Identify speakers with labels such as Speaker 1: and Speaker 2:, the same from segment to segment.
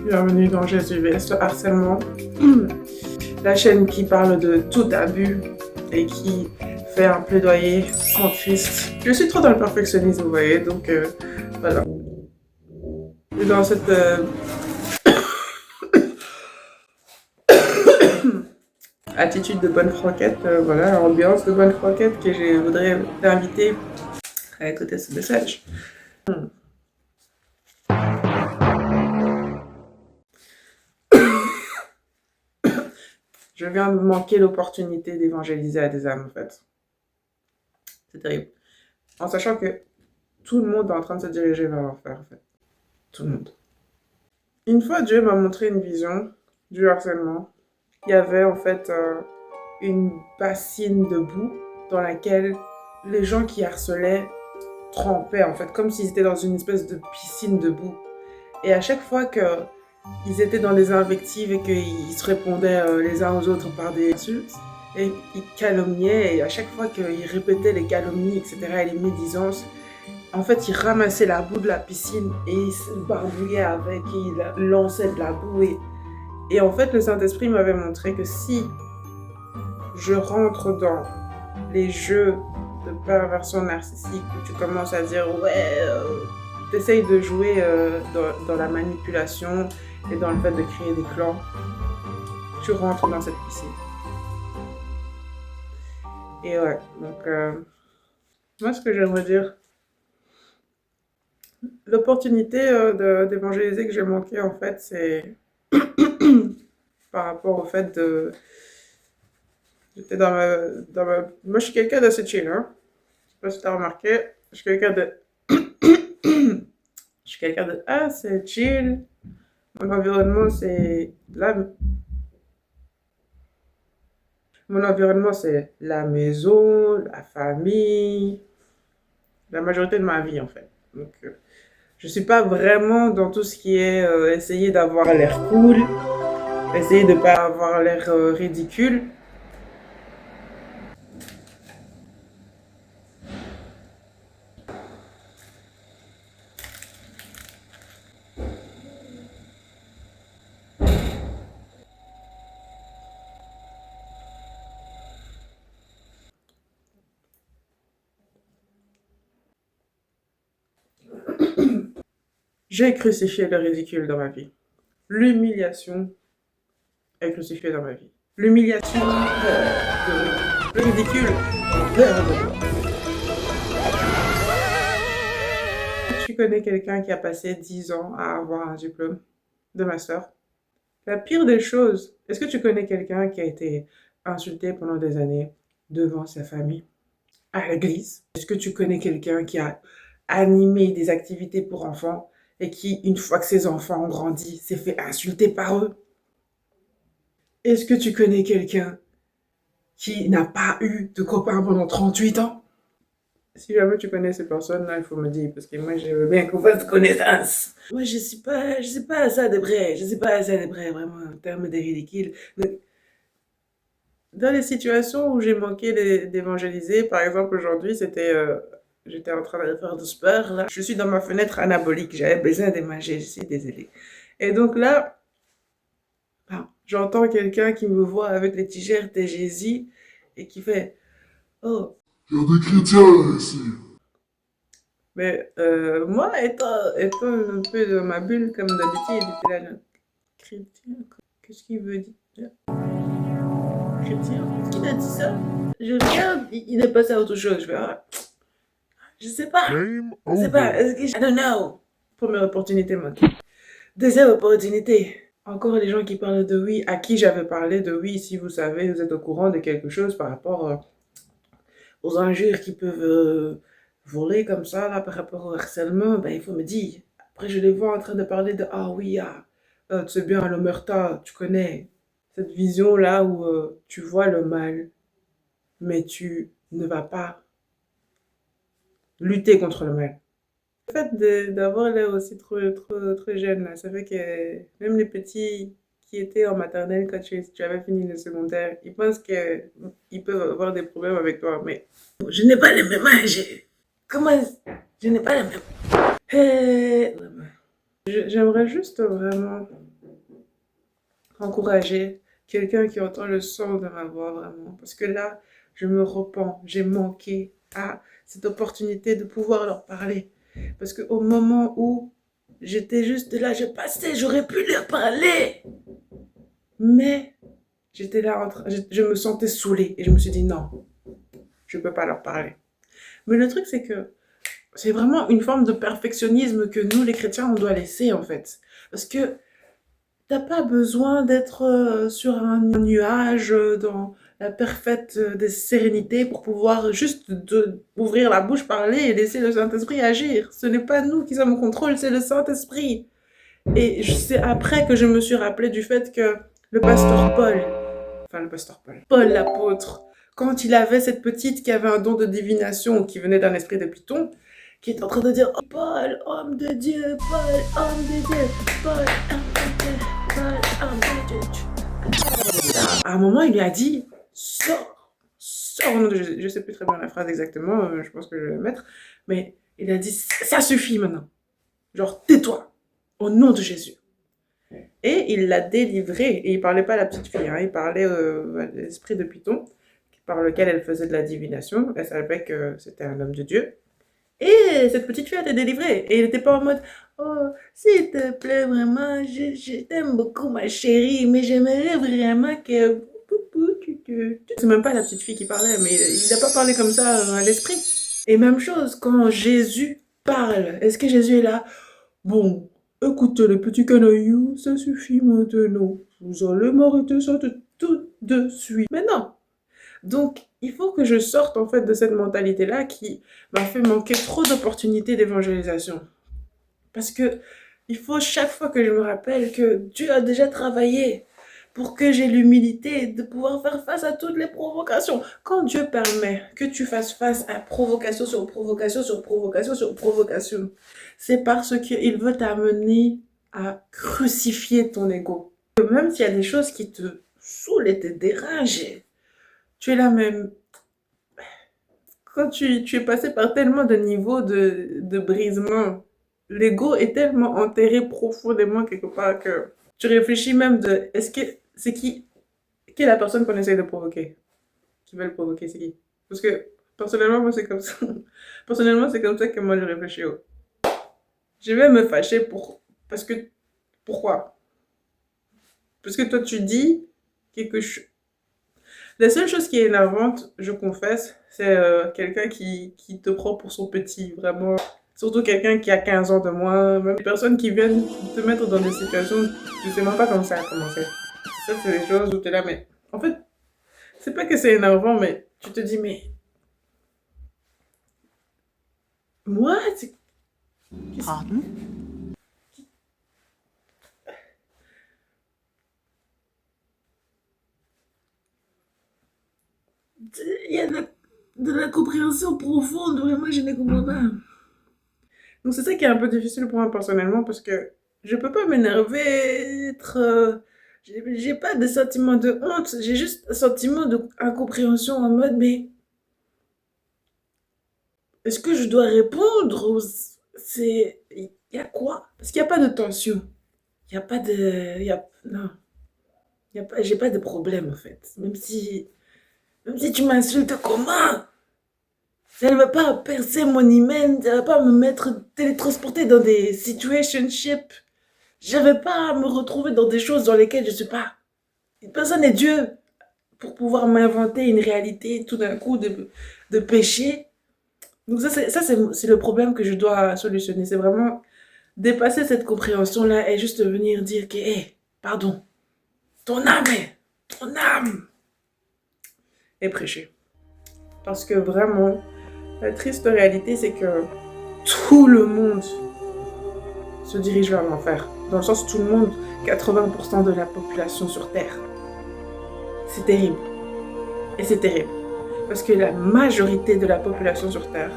Speaker 1: Bienvenue dans JSUVS, le harcèlement, la chaîne qui parle de tout abus et qui fait un plaidoyer en Christ. Je suis trop dans le perfectionnisme, vous voyez, donc voilà. Et dans cette attitude de bonne franquette, voilà, ambiance de bonne franquette que je voudrais t'inviter à écouter ce message. Je viens de manquer l'opportunité d'évangéliser à des âmes, en fait. C'est terrible. En sachant que tout le monde est en train de se diriger vers l'enfer, en fait. Tout le monde. Une fois, Dieu m'a montré une vision du harcèlement. Il y avait, en fait, une bassine de boue dans laquelle les gens qui harcelaient trempaient, en fait, comme s'ils étaient dans une espèce de piscine de boue. Et à chaque fois qu'ils étaient dans des invectives et qu'ils se répondaient les uns aux autres par des insultes, et ils calomniaient, et à chaque fois qu'ils répétaient les calomnies, etc., et les médisances, en fait, ils ramassaient la boue de la piscine et ils se barbouillaient avec, et ils lançaient de la boue. Et en fait, le Saint-Esprit m'avait montré que si je rentre dans les jeux de perversion narcissique, où tu commences à dire « ouais, t'essayes de jouer dans la manipulation et dans le fait de créer des clans », tu rentres dans cette piscine. Et ouais, donc moi ce que j'aimerais dire, l'opportunité d'évangéliser que j'ai manqué en fait, c'est par rapport au fait de... J'étais dans ma... Moi je suis quelqu'un d'assez chill, hein. Je sais pas si t'as remarqué, je suis quelqu'un de... je suis quelqu'un de assez chill. Mon environnement c'est Mon environnement c'est la maison, la famille, la majorité de ma vie en fait. Donc je suis pas vraiment dans tout ce qui est essayer d'avoir l'air cool, essayer de pas avoir l'air ridicule. J'ai crucifié le ridicule dans ma vie. L'humiliation est crucifiée dans ma vie. L'humiliation, le ridicule, Tu connais quelqu'un qui a passé 10 ans à avoir un diplôme de master? La pire des choses, est-ce que tu connais quelqu'un qui a été insulté pendant des années devant sa famille, à l'église? Est-ce que tu connais quelqu'un qui a animé des activités pour enfants et qui, une fois que ses enfants ont grandi, s'est fait insulter par eux? Est-ce que tu connais quelqu'un qui n'a pas eu de copain pendant 38 ans? Si jamais tu connais ces personnes-là, il faut me dire, parce que moi, je veux bien qu'on fasse connaissance. Moi, je sais pas ça de vrai, vraiment, en termes de ridicule. Donc, dans les situations où j'ai manqué d'évangéliser, par exemple, aujourd'hui, j'étais en train de faire du sport, là. Je suis dans ma fenêtre anabolique, j'avais besoin de manger, je suis désolée. Et donc là, j'entends quelqu'un qui me voit avec les t-shirts de Jésus et qui fait « Oh, il y a des chrétiens là, ici. » Mais moi, étant un peu dans ma bulle, comme d'habitude, il était là, chrétien, qu'est-ce qu'il veut dire? Chrétien, est-ce qu'il a dit ça? Je regarde, il est passé à autre chose. Je vais, je sais pas. Je sais pas, est-ce que I don't know. Première opportunité manquée. Deuxième opportunité. Encore les gens qui parlent de oui, à qui j'avais parlé de oui, si vous savez, vous êtes au courant de quelque chose par rapport aux injures qui peuvent voler comme ça, là, par rapport au harcèlement, ben il faut me dire. Après, je les vois en train de parler de ah oui, tu sais bien, l'omerta, tu connais cette vision-là où tu vois le mal, mais tu ne vas pas lutter contre le mal. Le fait d'avoir l'air aussi trop jeune, là, ça fait que même les petits qui étaient en maternelle quand tu avais fini le secondaire, ils pensent qu'ils peuvent avoir des problèmes avec toi, mais je n'ai pas le même âge. Comment je n'ai pas le même... J'aimerais juste vraiment encourager quelqu'un qui entend le son de ma voix vraiment. Parce que là, je me repens, j'ai manqué à cette opportunité de pouvoir leur parler. Parce qu'au moment où j'étais juste là, je passais, j'aurais pu leur parler. Mais j'étais là, je me sentais saoulée et je me suis dit non, je ne peux pas leur parler. Mais le truc, c'est que c'est vraiment une forme de perfectionnisme que nous, les chrétiens, on doit laisser en fait. Parce que t'as pas besoin d'être sur un nuage dans la parfaite des sérénités pour pouvoir juste ouvrir la bouche, parler et laisser le Saint-Esprit agir. Ce n'est pas nous qui sommes au contrôle, c'est le Saint-Esprit. Et c'est après que je me suis rappelé du fait que le pasteur Paul, Paul l'apôtre, quand il avait cette petite qui avait un don de divination qui venait d'un esprit de Python, qui est en train de dire oh, Paul, homme de Dieu, Paul, homme de Dieu, Paul, homme de Dieu, Paul, homme de Dieu. À un moment, il lui a dit sors, sors au nom de Jésus. Je sais plus très bien la phrase exactement, je pense que je vais la mettre, mais il a dit ça suffit maintenant. Genre, tais-toi, au nom de Jésus. Et il l'a délivré, et il parlait pas à la petite fille, hein, il parlait à l'esprit de Python, par lequel elle faisait de la divination. Elle savait que c'était un homme de Dieu. Et cette petite fille a été délivrée. Et il n'était pas en mode oh, s'il te plaît, vraiment, je t'aime beaucoup, ma chérie, mais j'aimerais vraiment que. C'est même pas la petite fille qui parlait, mais il n'a pas parlé comme ça à l'esprit. Et même chose, quand Jésus parle, est-ce que Jésus est là? Bon, écoutez, les petits canailloux, ça suffit maintenant. Vous allez m'arrêter ça tout de suite. Mais non. Donc, il faut que je sorte en fait de cette mentalité-là qui m'a fait manquer trop d'opportunités d'évangélisation. Parce que il faut chaque fois que je me rappelle que Dieu a déjà travaillé pour que j'ai l'humilité de pouvoir faire face à toutes les provocations. Quand Dieu permet que tu fasses face à provocation sur provocation sur provocation sur provocation, c'est parce qu'il veut t'amener à crucifier ton ego. Même s'il y a des choses qui te saoulent et te dérangent, tu es là même. Quand tu es passé par tellement de niveaux de brisement, l'ego est tellement enterré profondément quelque part que tu réfléchis même de est-ce que c'est qui est la personne qu'on essaie de provoquer? Qui veut le provoquer, c'est qui? Parce que personnellement, moi c'est comme ça. Personnellement, c'est comme ça que moi je réfléchis. Je vais me fâcher parce que pourquoi? Parce que toi tu dis quelque chose. La seule chose qui est énervante, je confesse, c'est quelqu'un qui te prend pour son petit, vraiment. Surtout quelqu'un qui a 15 ans de moins, même des personnes qui viennent te mettre dans des situations, tu sais même pas comment ça a commencé. Ça, c'est des choses où tu es là, mais en fait, c'est pas que c'est énervant, mais tu te dis, mais moi,
Speaker 2: Pardon?
Speaker 1: il y a de la compréhension profonde, vraiment, je ne comprends pas. Donc c'est ça qui est un peu difficile pour moi personnellement parce que je peux pas m'énerver, j'ai pas de sentiment de honte, j'ai juste un sentiment d'incompréhension en mode mais est-ce que je dois répondre ou c'est il y a quoi? Parce qu'il y a pas de tension, il y a pas de non, il y a pas j'ai pas de problème en fait. Même si tu m'insultes comment? Ça ne va pas percer mon hymen, ça ne va pas me mettre télétransporter dans des situationships. Je ne vais pas me retrouver dans des choses dans lesquelles je ne suis pas. Personne n'est Dieu pour pouvoir m'inventer une réalité tout d'un coup de péché. Donc ça, c'est le problème que je dois solutionner. C'est vraiment dépasser cette compréhension-là et juste venir dire que, hey, pardon, ton âme est prêchée. Parce que vraiment, la triste réalité, c'est que tout le monde se dirige vers l'enfer. Dans le sens où tout le monde, 80% de la population sur Terre. C'est terrible. Et c'est terrible. Parce que la majorité de la population sur Terre,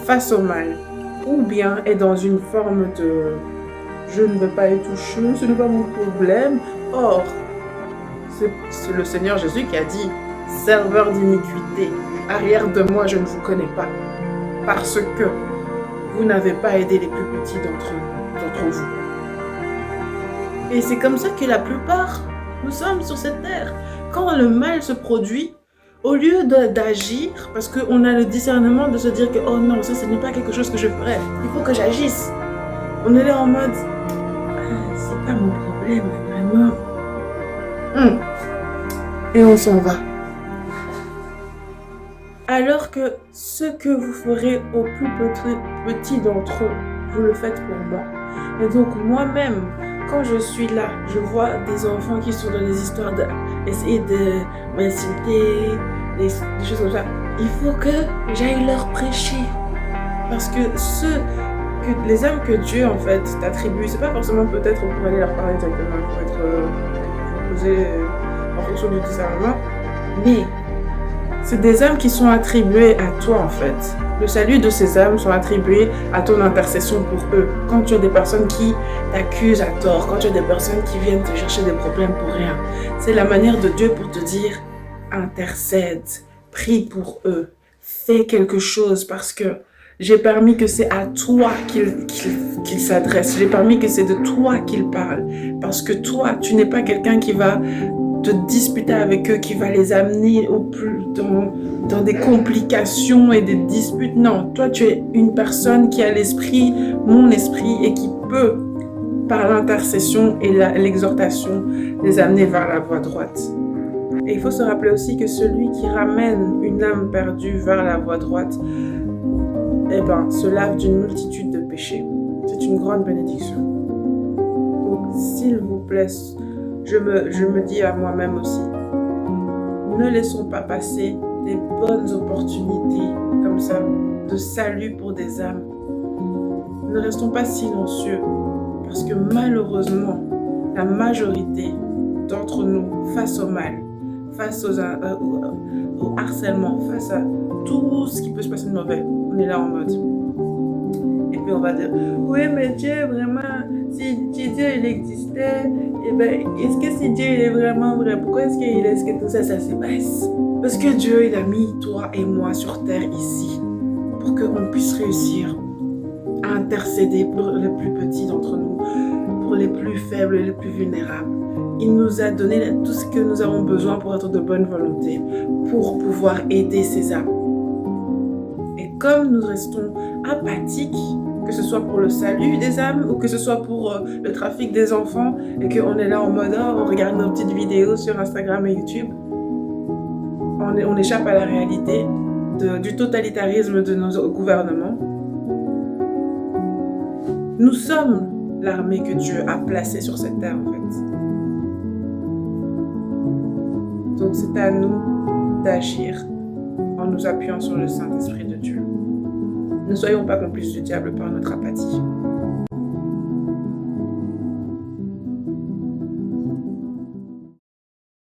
Speaker 1: face au mal, ou bien est dans une forme de je ne veux pas y toucher, ce n'est pas mon problème. Or, c'est le Seigneur Jésus qui a dit serveur d'iniquité, arrière de moi, je ne vous connais pas. Parce que vous n'avez pas aidé les plus petits d'entre vous. Et c'est comme ça que la plupart Nous sommes sur cette terre. Quand le mal se produit, au lieu d'agir, parce qu'on a le discernement de se dire que oh non, ça ce n'est pas quelque chose que je ferais, il faut que j'agisse. On est là en mode c'est pas mon problème, vraiment. Et on s'en va. Alors que ce que vous ferez au plus petit d'entre eux, vous le faites pour moi. Et donc moi-même, quand je suis là, je vois des enfants qui sont dans des histoires d'essayer de m'insulter, des choses comme ça. Il faut que j'aille leur prêcher. Parce que les âmes que Dieu en fait t'attribue, c'est pas forcément peut-être pour aller leur parler directement, pour être posé en fonction du discernement, mais c'est des âmes qui sont attribuées à toi en fait. Le salut de ces âmes sont attribués à ton intercession pour eux. Quand tu as des personnes qui t'accusent à tort, quand tu as des personnes qui viennent te chercher des problèmes pour rien, c'est la manière de Dieu pour te dire intercède, prie pour eux, fais quelque chose parce que j'ai permis que c'est à toi qu'il s'adresse. J'ai permis que c'est de toi qu'il parle. Parce que toi, tu n'es pas quelqu'un qui va te disputer avec eux, qui va les amener au plus dans des complications et des disputes. Non, toi, tu es une personne qui a l'esprit, mon esprit, et qui peut, par l'intercession et l'exhortation, les amener vers la voie droite. Et il faut se rappeler aussi que celui qui ramène une âme perdue vers la voie droite, se lave d'une multitude de péchés. C'est une grande bénédiction. Donc, s'il vous plaît, je me dis à moi-même aussi, ne laissons pas passer des bonnes opportunités comme ça, de salut pour des âmes. Ne restons pas silencieux, parce que malheureusement, la majorité d'entre nous, face au mal, face au harcèlement, face à tout ce qui peut se passer de mauvais, on est là en mode. Et puis on va dire, oui mais Dieu vraiment, si Dieu il existait, est-ce que si Dieu il est vraiment vrai, pourquoi est-ce qu'il laisse que tout ça se passe? Parce que Dieu il a mis toi et moi sur terre ici, pour qu'on puisse réussir à intercéder pour les plus petits d'entre nous, pour les plus faibles et les plus vulnérables. Il nous a donné tout ce que nous avons besoin pour être de bonne volonté, pour pouvoir aider ces âmes. Et comme nous restons apathiques, que ce soit pour le salut des âmes ou que ce soit pour le trafic des enfants, et qu'on est là en mode on regarde nos petites vidéos sur Instagram et YouTube, on échappe à la réalité du totalitarisme de nos gouvernements. Nous sommes l'armée que Dieu a placée sur cette terre en fait. Donc c'est à nous d'agir en nous appuyant sur le Saint-Esprit de Dieu. Ne soyons pas complices du diable par notre apathie.